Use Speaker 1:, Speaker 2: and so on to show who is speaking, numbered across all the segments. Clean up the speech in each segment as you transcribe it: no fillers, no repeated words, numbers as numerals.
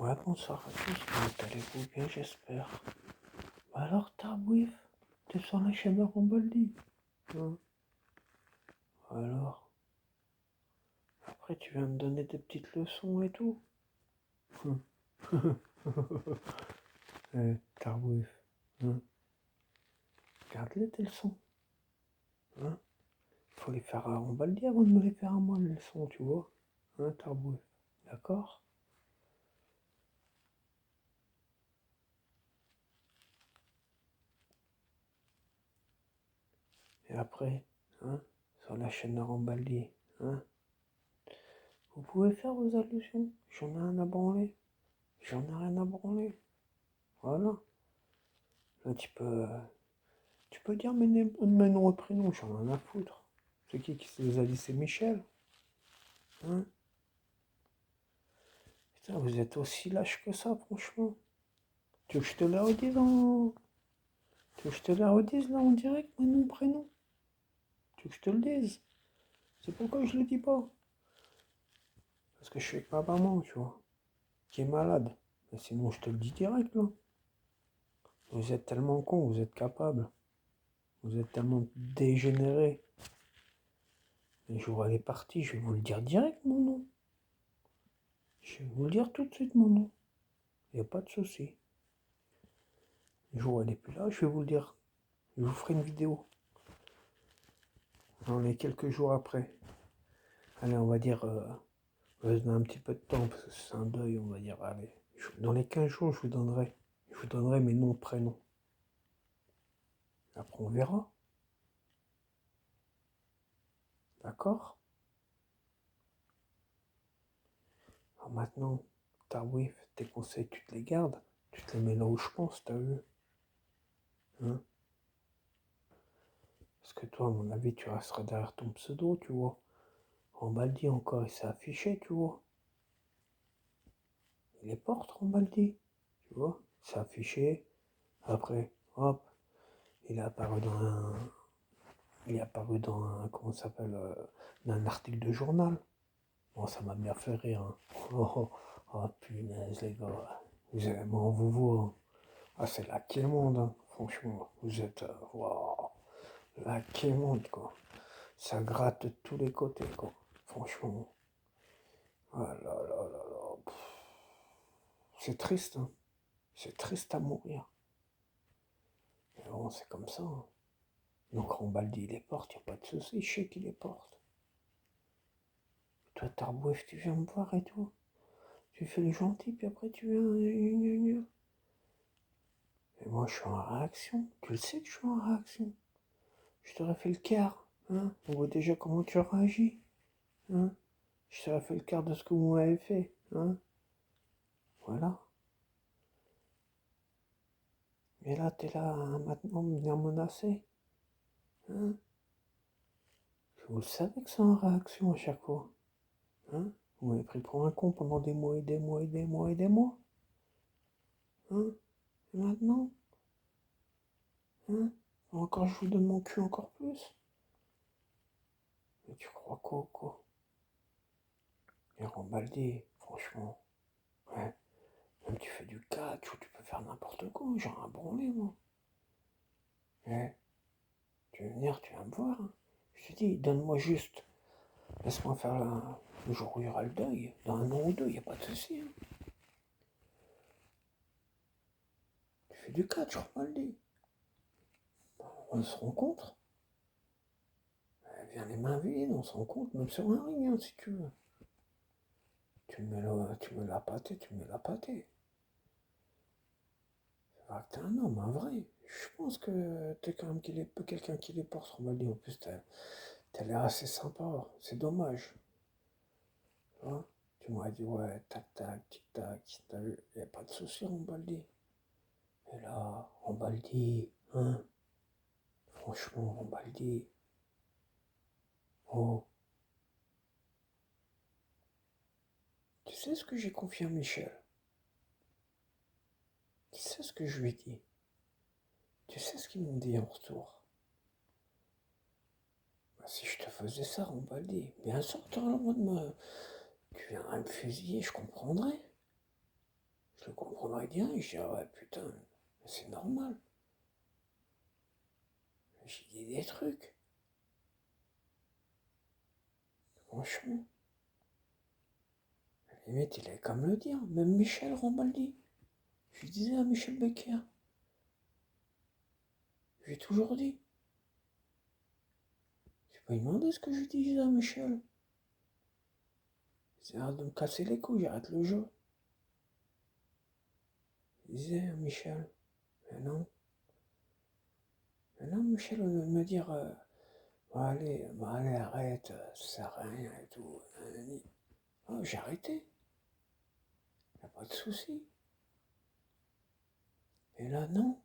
Speaker 1: Ouais, bonsoir à tous, comment allez-vous bien, j'espère. Bah alors, Tarbouif, t'es sur la chaîne de Rambaldi. Hein. Alors, après tu viens me donner des petites leçons et tout. Tarbouif, hein. Garde-les tes leçons. Hein. Faut les faire à Rambaldi avant de me les faire à moi, les leçons, tu vois. Hein, Tarbouif, d'accord? Et après, hein, sur la chaîne de Rambaldi, hein, vous pouvez faire vos allusions. J'en ai rien à branler. J'en ai rien à branler. Voilà. Là, tu peux dire mes noms et prénoms, j'en ai rien à foutre. C'est qui se les a dit? C'est Michel. Hein? Putain, vous êtes aussi lâche que ça, franchement. Tu veux que je te la redise Tu veux que je te la redise là en direct, mes noms et prénoms? Tu veux que je te le dise? C'est pourquoi je le dis pas. Parce que je suis avec ma maman, tu vois, qui est malade. Mais sinon, je te le dis direct, là. Vous êtes tellement con, vous êtes capable. Vous êtes tellement dégénéré. Le jour elle est partie, je vais vous le dire direct, mon nom. Je vais vous le dire tout de suite, mon nom. Il n'y a pas de souci. Le jour où elle n'est plus là, je vais vous le dire. Je vous ferai une vidéo. Dans les quelques jours après. Allez, on va dire, je vais donner un petit peu de temps, parce que c'est un deuil, on va dire. Allez, dans les 15 jours, je vous donnerai mes noms, prénoms. Après, on verra. D'accord? Alors maintenant, Tarbouif, tes conseils, tu te les gardes. Tu te les mets là où je pense, t'as vu? Hein? Parce que toi, à mon avis, tu resteras derrière ton pseudo, tu vois. Rambaldi encore, il s'est affiché, tu vois. Il est porte, Rambaldi, tu vois. Il s'est affiché. Après, hop, il est apparu dans un... Il est apparu dans un... Comment ça s'appelle dans un article de journal. Bon, ça m'a bien fait rire. Hein. Oh, punaise, les gars. Vous avez... Bon, vous voit. Ah, c'est là qui est monde, hein. Franchement. Vous êtes... Wow. Là qui est monde, quoi. Ça gratte de tous les côtés, quoi. Franchement. Ah là là là là. C'est triste, hein. C'est triste à mourir. Mais bon, c'est comme ça. Hein. Donc Rambaldi, il les porte, y a pas de souci, je sais qu'il les porte. Toi, Tarbouef, tu viens me voir et tout. Tu fais le gentil, puis après tu viens... Et moi, je suis en réaction. Tu le sais que je suis en réaction. Je t'aurais fait le quart. Hein. On voit déjà comment tu réagis. Hein. Je t'aurais fait le quart de ce que vous m'avez fait. Hein. Voilà. Et là, t'es là maintenant me venir menacer. Hein. Vous le savez que c'est en réaction à chaque fois. Hein. Vous m'avez pris pour un con pendant des mois et des mois et des mois et des mois. Hein. Et maintenant, hein, encore je vous donne mon cul encore plus. Mais tu crois quoi? Et Rambaldi, franchement, ouais, même tu fais du catch ou tu peux faire n'importe quoi, j'ai un branlé moi. Ouais, tu veux venir, tu vas me voir. Hein. Je te dis, donne-moi juste, laisse-moi faire le jour où il y aura le deuil, dans 1 an ou 2, y a pas de souci. Hein. Tu fais du catch, Rambaldi. On se rencontre. Viens les mains vides, on se rencontre, même sur un ring, hein, si tu veux. Tu me l'as pâté, tu me l'as pâté. Ah, t'es un homme, un vrai. Je pense que t'es quand même quelqu'un qui les porte, Romalie. En plus, t'as l'air assez sympa. C'est dommage. Hein. Tu m'aurais dit, ouais, tac, tac, tic, tac. T'as vu, y a pas de souci, Rambaldi. Et là, Rambaldi, hein. Franchement, Rambaldi. Oh. Tu sais ce que j'ai confié à Michel? Tu sais ce que je lui ai dit? Tu sais ce qu'ils m'ont dit en retour? Bah, si je te faisais ça, Rambaldi, bien sûr, t'aurais le droit de me... Tu viendrais me fusiller, je comprendrais. je le comprendrais bien. Et je dis, ah ouais, putain, c'est normal. J'ai dit des trucs. Franchement. À la limite, il avait qu'à me le dire. Même Michel Rambaldi. Je lui disais à Michel Becker. Je lui ai toujours dit. J'ai pas demandé ce que je disais à Michel. C'est de me casser les couilles, j'arrête le jeu. Je disais à Michel. Mais non. Mais non, Michel, au lieu de me dire. Bon, allez, arrête, ça sert à rien et tout. Oh, j'ai arrêté. Y a pas de souci. Et là, non.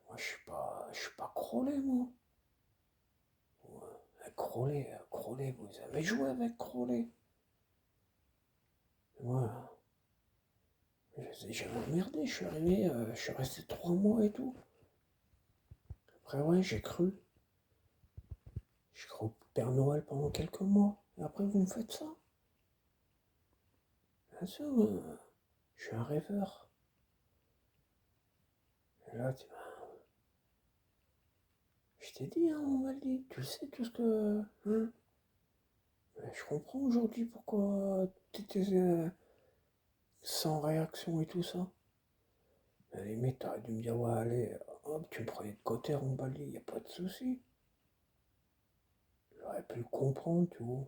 Speaker 1: Moi, je suis pas Crowley, moi. Crowley, vous avez joué avec Crowley. Moi, j'ai emmerdé, je suis arrivé, je suis resté 3 mois et tout. Après, ouais, j'ai cru. J'ai cru au Père Noël pendant quelques mois. Et après, vous me faites ça. Bien sûr, je suis un rêveur. Et là, je t'ai dit, hein, on m'a dit, tu sais tout ce que... Hein, je comprends aujourd'hui pourquoi t'étais sans réaction et tout ça. À la limite, t'aurais dû me dire, ouais, allez, hop, tu me prenais de côté, Rambaldi, y a pas de souci. J'aurais pu le comprendre, tu vois.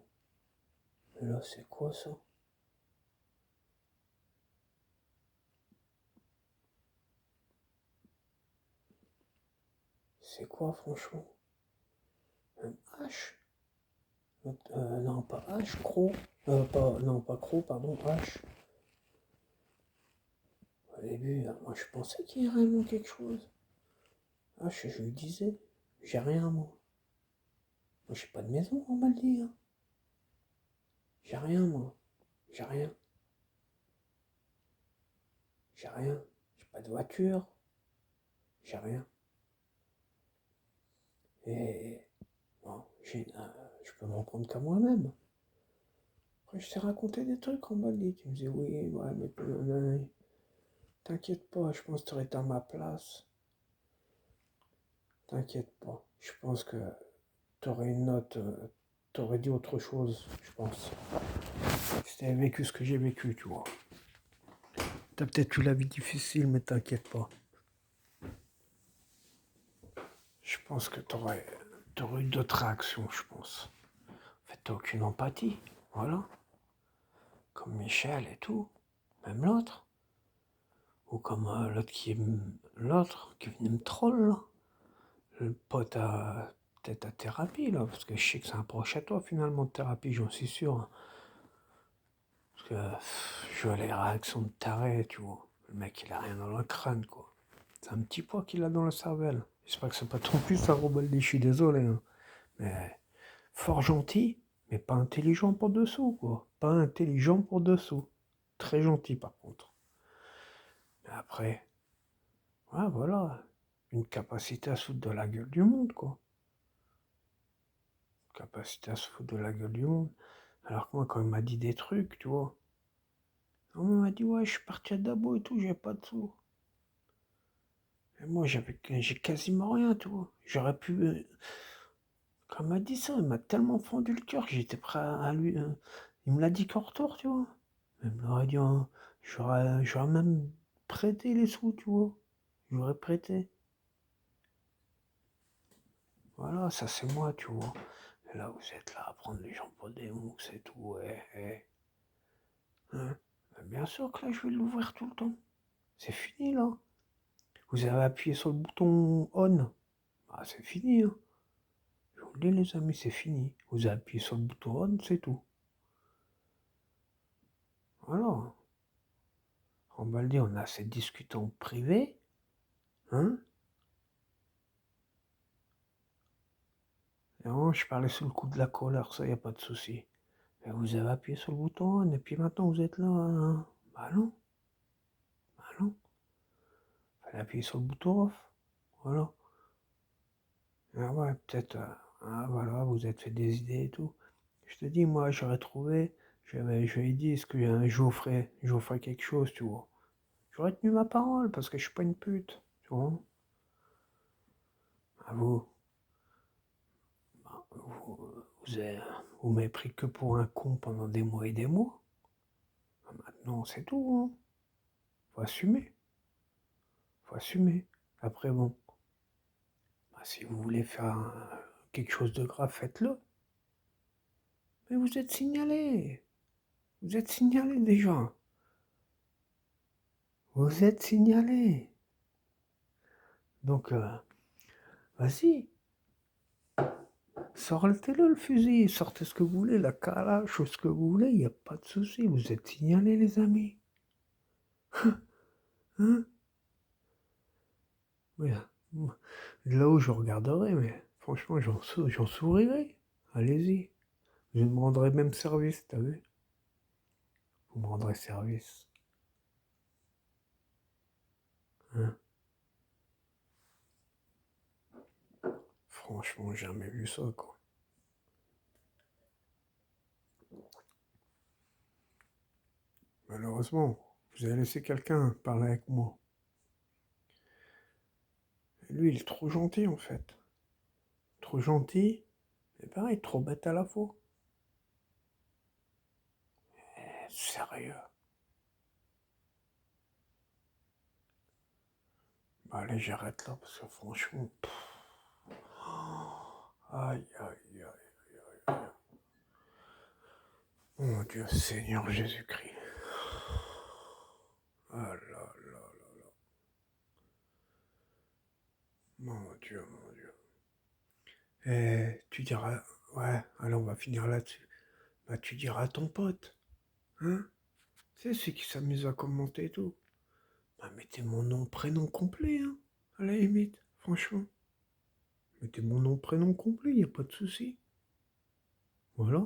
Speaker 1: Mais là, c'est quoi ça? C'est quoi, franchement? Un H? Non, pas H, Croc. Non, pas Croc, pardon, H. Au début, moi, je pensais qu'il y avait réellement quelque chose. H, je lui disais, j'ai rien, moi. Moi, j'ai pas de maison, Rambaldi, hein. J'ai rien, moi. J'ai rien. J'ai rien. J'ai pas de voiture. J'ai rien. Et bon, je peux m'en prendre qu'à moi-même. Après, je t'ai raconté des trucs en Bali. Tu me disais, oui, ouais, mais t'inquiète pas, je pense que t'aurais été à ma place. T'inquiète pas. Je pense que t'aurais une note, t'aurais dit autre chose, je pense. Si t'avais vécu ce que j'ai vécu, tu vois. T'as peut-être eu la vie difficile, mais t'inquiète pas. Je pense que t'aurais eu d'autres réactions, je pense. En fait, t'as aucune empathie, voilà. Comme Michel et tout, même l'autre. Ou comme l'autre qui venait me troll, là. Le pote à peut-être à thérapie, là, parce que je sais que c'est un proche à toi, finalement, de thérapie, j'en suis sûr. Hein. Parce que je vois les réactions de taré, tu vois. Le mec, il a rien dans le crâne, quoi. C'est un petit poids qu'il a dans la cervelle. J'espère que c'est pas trop plus ça, Robaldi, je suis désolé. Hein. Mais fort gentil, mais pas intelligent pour dessous, quoi. Pas intelligent pour dessous. Très gentil, par contre. Mais après, ouais, voilà. Une capacité à se foutre de la gueule du monde, quoi. Capacité à se foutre de la gueule du monde. Alors que moi, quand il m'a dit des trucs, tu vois, on m'a dit, ouais, je suis parti à Dabo et tout, j'ai pas de sous. Et moi, j'ai quasiment rien, tu vois. J'aurais pu. Quand il m'a dit ça, il m'a tellement fendu le cœur que j'étais prêt à lui. Il me l'a dit qu'en retour, tu vois. Il me l'aurait dit, hein, j'aurais même prêté les sous, tu vois. J'aurais prêté. Voilà, ça c'est moi, tu vois. Et là, vous êtes là à prendre les gens pour des mous, c'est tout, ouais. Hein. Bien sûr que là, je vais l'ouvrir tout le temps. C'est fini, là. Vous avez appuyé sur le bouton on. Ah, c'est fini, hein. Je vous le dis, les amis, c'est fini. Vous avez appuyé sur le bouton on, c'est tout. Voilà. On va le dire, on a assez discuté en privé. Hein. Et non, je parlais sous le coup de la colère, ça, y a pas de souci. Mais vous avez appuyé sur le bouton on, et puis maintenant, vous êtes là. Hein. Bah non. Bah non. Fallait appuyer sur le bouton off. Voilà. Ah ouais, peut-être, voilà, vous êtes fait des idées et tout. Je te dis, moi, j'avais dit, est-ce que je vous ferais quelque chose, tu vois. J'aurais tenu ma parole, parce que je suis pas une pute, tu vois. À vous, vous, vous, avez- vous m'avez pris que pour un con pendant des mois et des mois. Maintenant, c'est tout, hein. Faut assumer, faut assumer. Après, bon, bah, si vous voulez faire quelque chose de grave, faites-le. Mais vous êtes signalé. Vous êtes signalé déjà. Vous êtes signalé. Donc, vas-y. Sortez-le le fusil. Sortez ce que vous voulez, la calache ou ce que vous voulez. Il n'y a pas de souci. Vous êtes signalés, les amis. Hein? Oui, là où je regarderai, mais franchement, j'en sourirai. Allez-y. Je me rendrai même service, t'as vu? Vous me rendrez service. Hein? Franchement, j'ai jamais vu ça, quoi. Malheureusement, vous avez laissé quelqu'un parler avec moi. Et lui, il est trop gentil, en fait. Trop gentil, et pareil, trop bête à la fois. Sérieux. Bah, allez, j'arrête là, parce que franchement... Aïe, aïe, aïe. Mon Dieu, Seigneur Jésus-Christ. Ah là là là. Mon Dieu, mon Dieu. Et tu diras... Ouais, allez, on va finir là-dessus. Bah, tu diras à ton pote. Hein? C'est celui qui s'amuse à commenter et tout. Bah, mettez mon nom, prénom complet, hein. À la limite, franchement. Mettez mon nom, prénom complet, y a pas de souci. Voilà.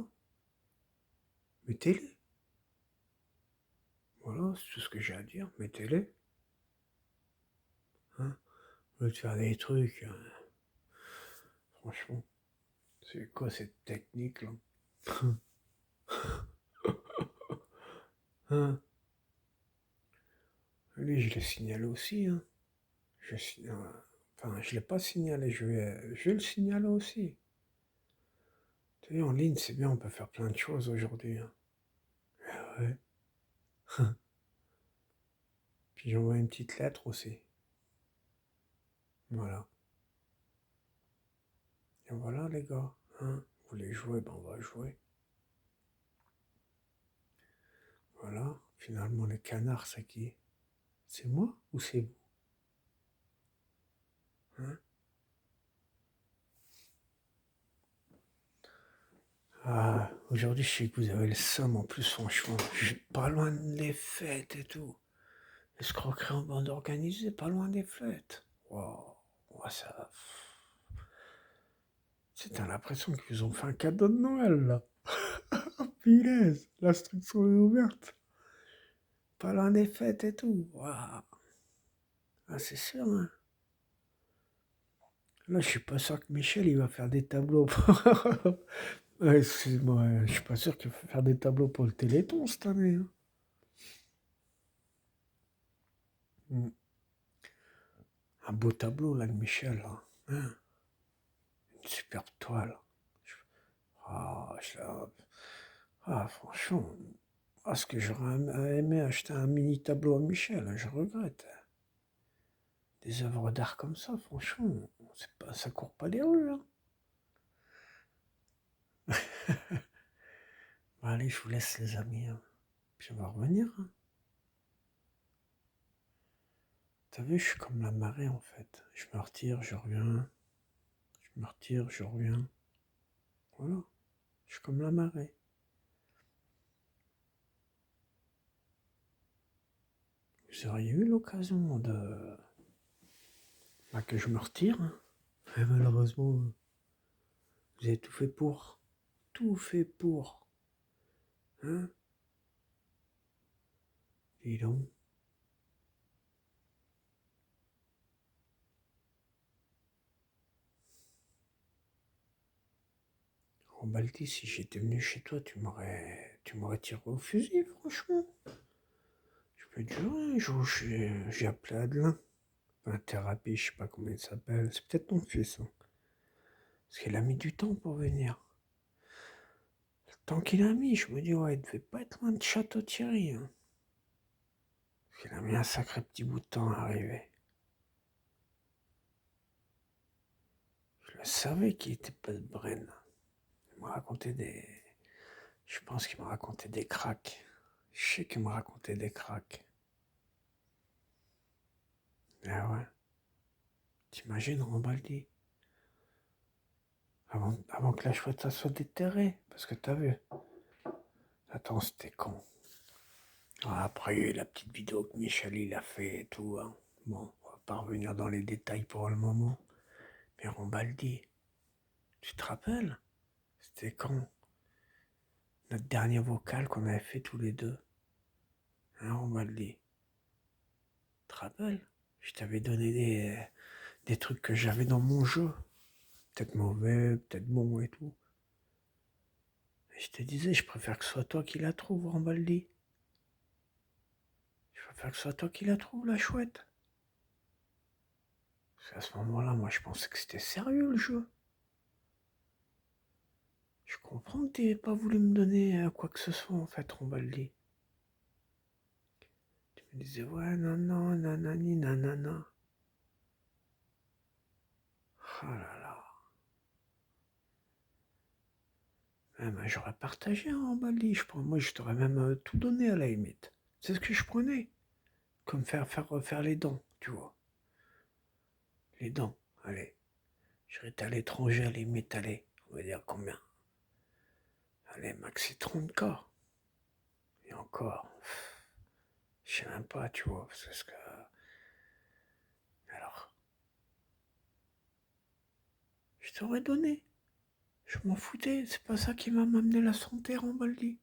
Speaker 1: Mettez-les. Voilà, c'est tout ce que j'ai à dire. Mettez-les. Hein? Au lieu de faire des trucs. Franchement. C'est quoi cette technique là? Hein? Lui, je l'ai signalé aussi. Hein. Enfin, je l'ai pas signalé, je vais le signaler aussi. Tu sais, en ligne, c'est bien, on peut faire plein de choses aujourd'hui. Hein. Ah ouais. Puis j'envoie une petite lettre aussi. Voilà. Et voilà les gars. Hein. Vous voulez jouer, ben on va jouer. Voilà. Finalement, les canards, c'est qui? C'est moi ou c'est vous? Hein? Ah, aujourd'hui, je sais que vous avez le seum en plus, franchement. Je suis pas loin des fêtes et tout. Escroquerie en bande organisée, pas loin des fêtes. Waouh, ouais, ça. T'as l'impression qu'ils ont fait un cadeau de Noël, là. Oh, punaise, l'instruction est ouverte. Pas loin des fêtes et tout. Waouh. Ah, c'est sûr, hein. Là, je suis pas sûr que Michel, il va faire des tableaux pour... Ouais, excuse-moi, je suis pas sûr qu'il va faire des tableaux pour le Téléthon cette année. Hein. Mm. Un beau tableau, là, de Michel. Là. Hein. Une superbe toile. Ah, franchement, ce que j'aurais aimé acheter un mini tableau à Michel, hein, je regrette. Des œuvres d'art comme ça, franchement, ça court pas les rues. Hein. Bon, allez, je vous laisse les amis, hein. Puis on va revenir. Hein. T'as vu, je suis comme la marée en fait. Je me retire, je reviens. Je me retire, je reviens. Voilà, je suis comme la marée. Vous auriez eu l'occasion que je me retire. Hein. Et malheureusement, vous avez tout fait pour. Tout fait pour. Hein? Dis donc. En Balti, si j'étais venu chez toi, tu m'aurais tu m'aurais tiré au fusil, franchement. Je peux te jurer, un jour, j'ai appelé Adelin. Enfin, thérapie, je sais pas comment il s'appelle. C'est peut-être ton fils. Hein. Parce qu'il a mis du temps pour venir. Le temps qu'il a mis, je me dis, ouais, il devait pas être loin de Château-Thierry. Hein. Parce qu'il a mis un sacré petit bout de temps à arriver. Je le savais qu'il était pas de Brenne. Il m'a raconté des... Je pense qu'il m'a raconté des cracks. Je sais qu'il m'a raconté des cracks. Ah ouais. T'imagines, Rambaldi avant que la chouette ça soit déterrée. Parce que t'as vu. Attends, c'était con. Après, il y a eu la petite vidéo que Michel il a fait et tout. Hein. Bon, on va pas revenir dans les détails pour le moment. Mais Rambaldi, tu te rappelles? C'était quand? Notre dernier vocal qu'on avait fait tous les deux. Hein, Rambaldi? Tu te rappelles? Je t'avais donné des trucs que j'avais dans mon jeu. Peut-être mauvais, peut-être bon et tout. Et je te disais, je préfère que ce soit toi qui la trouve, Rambaldi. Je préfère que ce soit toi qui la trouve, la chouette. Parce qu'à ce moment-là, moi, je pensais que c'était sérieux, le jeu. Je comprends que t'aies pas voulu me donner quoi que ce soit, en fait, Rambaldi. Tu me disais, ouais, non, non, nanani, nanana. Ah là là. J'aurais partagé en Rambaldi, je pense. Moi, je t'aurais même tout donné à la limite. C'est ce que je prenais. Comme faire refaire les dents, tu vois. Les dents, allez. J'irais à l'étranger, à la limite, allez. On va dire combien? Allez, maxi 30K. Et encore, je sais même pas, tu vois, parce que... Alors, je t'aurais donné. Je m'en foutais, c'est pas ça qui m'a amené la santé, Rambaldi.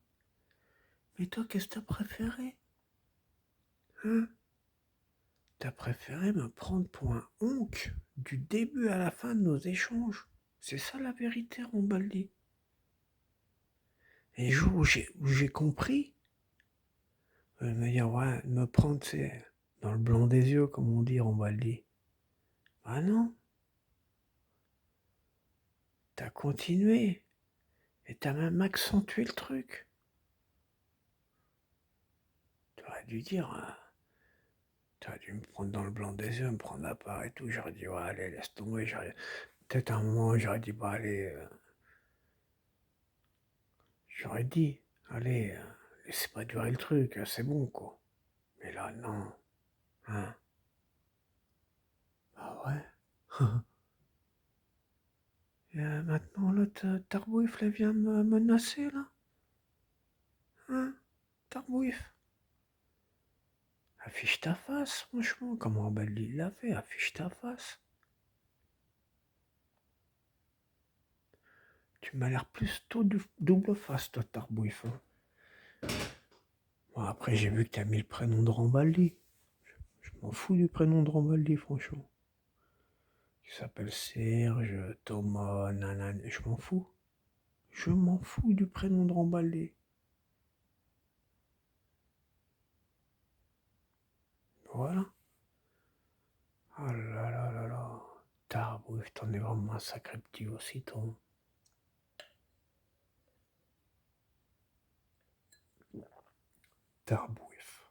Speaker 1: Mais toi, qu'est-ce que t'as préféré? Hein? T'as préféré me prendre pour un honk du début à la fin de nos échanges. C'est ça la vérité, Rambaldi. Et le jour où j'ai compris, me dire, ouais, me prendre, c'est dans le blanc des yeux, comme on dit, Rambaldi. Ah non, t'as continué. Et t'as même accentué le truc. T'aurais dû dire, t'aurais dû me prendre dans le blanc des yeux, me prendre à part et tout. J'aurais dit, ouais, allez, laisse tomber. Peut-être à un moment, j'aurais dit, bah allez, j'aurais dit, allez, laissez pas durer le truc, c'est bon, quoi. Mais là, non. Hein. Ah ouais. Et maintenant, l'autre Tarbouif, elle vient me menacer, là. Hein, Tarbouif. Affiche ta face, franchement. Comment Baldi l'a fait, affiche ta face. Tu m'as l'air plus tôt double face, toi, Tarbouif. Hein. Bon, après, j'ai vu que t'as mis le prénom de Rambaldi. Je m'en fous du prénom de Rambaldi, franchement. Il s'appelle Serge, Thomas, nanana. Je m'en fous. Je m'en fous du prénom de Rambaldi. Voilà. Oh là là là là. Tarbouif, t'en es vraiment un sacré petit aussi, toi. Tarbouif.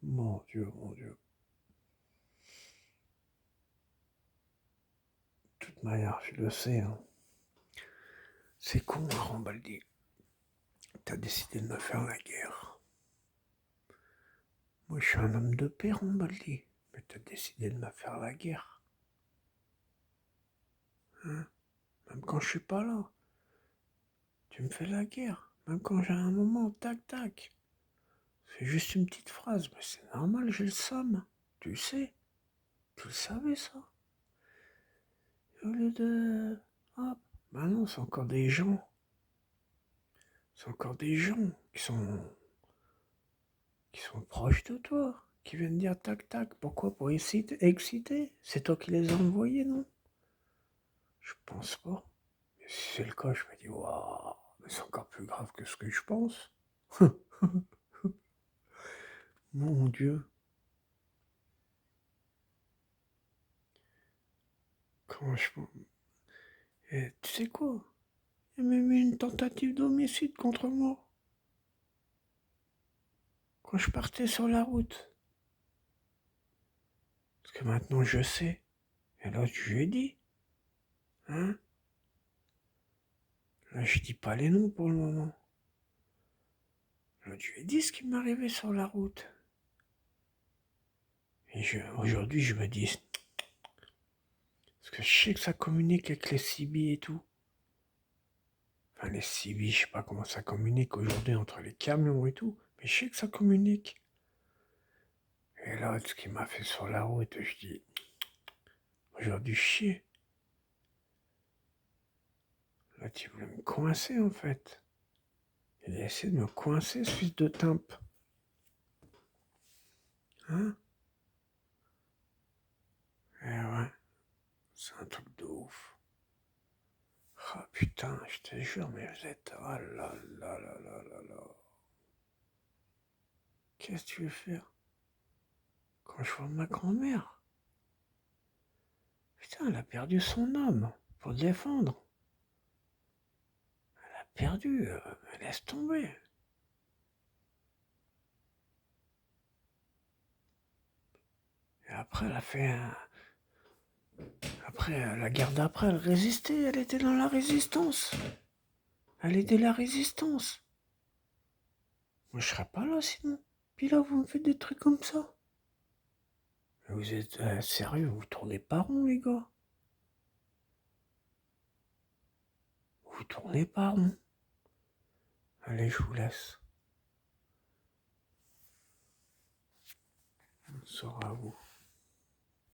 Speaker 1: Mon Dieu, mon Dieu. De toute manière, je le sais. Hein. C'est con, hein, Rambaldi. T'as décidé de me faire la guerre. Moi, je suis un homme de paix, Rambaldi. Mais t'as décidé de me faire la guerre. Hein? Même quand je suis pas là. Tu me fais la guerre. Même quand j'ai un moment, tac, tac. C'est juste une petite phrase. Mais c'est normal, j'ai le somme. Tu le sais. Tu le savais, ça. Au lieu de... Hop. Bah non, c'est encore des gens. C'est encore des gens qui sont proches de toi, qui viennent dire tac tac. Pourquoi? Pour exciter? C'est toi qui les as envoyés, non? Je pense pas. Mais si c'est le cas, je me dis waouh, C'est encore plus grave que ce que je pense. Mon Dieu. Comment je peux... Et tu sais quoi? Il y a même eu une tentative d'homicide contre moi. Quand je partais sur la route. Parce que maintenant je sais. Et là, je lui ai dit. Hein? Là, je dis pas les noms pour le moment. Là, je lui ai dit ce qui m'arrivait sur la route. Et aujourd'hui, je me dis. Parce que je sais que ça communique avec les CB et tout. Enfin, les CB, je sais pas comment ça communique aujourd'hui entre les camions et tout. Mais je sais que ça communique. Et là, ce qu'il m'a fait sur la route, je dis. Aujourd'hui, chier. Là, tu voulais me coincer en fait. Il a essayé de me coincer, ce fils de timpe. Hein? Eh ouais, c'est un truc de ouf. Ah putain, je te jure, mais vous êtes... Oh là là là là là là. Qu'est-ce que tu veux faire? Quand je vois ma grand-mère. Putain, elle a perdu son homme pour le défendre. Elle a perdu, elle laisse tomber. Et après, elle a fait un... Après, la guerre d'après, elle résistait, elle était dans la résistance. Elle aidait la résistance. Moi, je serais pas là sinon. Puis là, vous me faites des trucs comme ça. Vous êtes sérieux, vous tournez pas rond, les gars. Vous tournez pas rond. Allez, je vous laisse. Bonne soirée à vous.